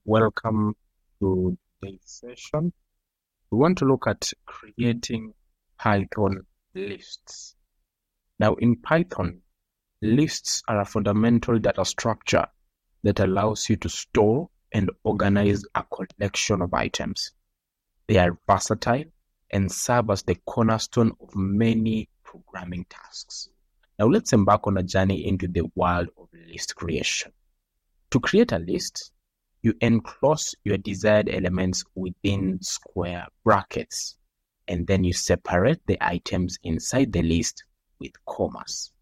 Welcome to today's session. We want to look at creating Python lists. Now in Python, lists are a fundamental data structure that allows you to store and organize a collection of items. They are versatile and serve as the cornerstone of many programming tasks. Now let's embark on a journey into the world of list creation. To create a list, you enclose your desired elements within square brackets, and then you separate the items inside the list with commas.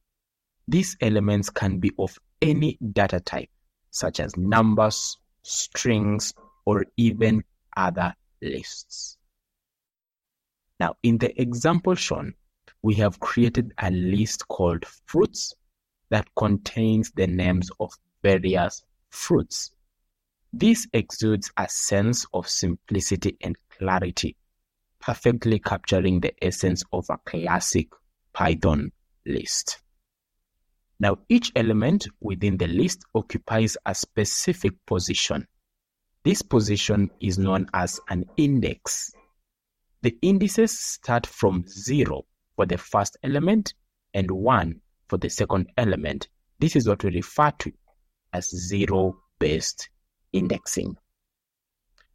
These elements can be of any data type, such as numbers, strings, or even other lists. Now, in the example shown, we have created a list called fruits that contains the names of various fruits. This exudes a sense of simplicity and clarity, perfectly capturing the essence of a classic Python list. Now, each element within the list occupies a specific position. This position is known as an index. The indices start from 0 for the first element and 1 for the second element. This is what we refer to as zero-based indexing.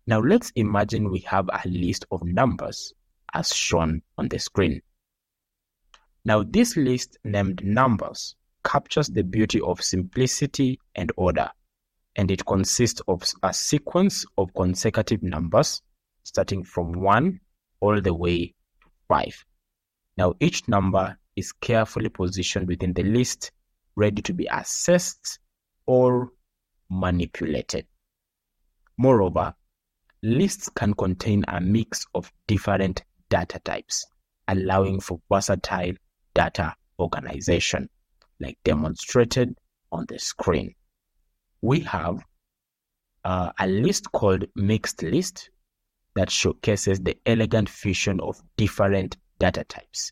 Now let's imagine we have a list of numbers as shown on the screen. Now this list named numbers captures the beauty of simplicity and order, and it consists of a sequence of consecutive numbers starting from 1 all the way to 5. Now each number is carefully positioned within the list, ready to be accessed or manipulated. Moreover, lists can contain a mix of different data types, allowing for versatile data organization, like demonstrated on the screen. We have a list called mixed list that showcases the elegant fusion of different data types.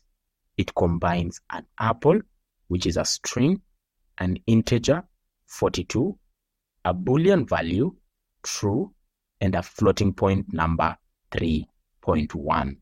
It combines an apple, which is a string, an integer, 42, a Boolean value, true, and a floating point number, 3.14.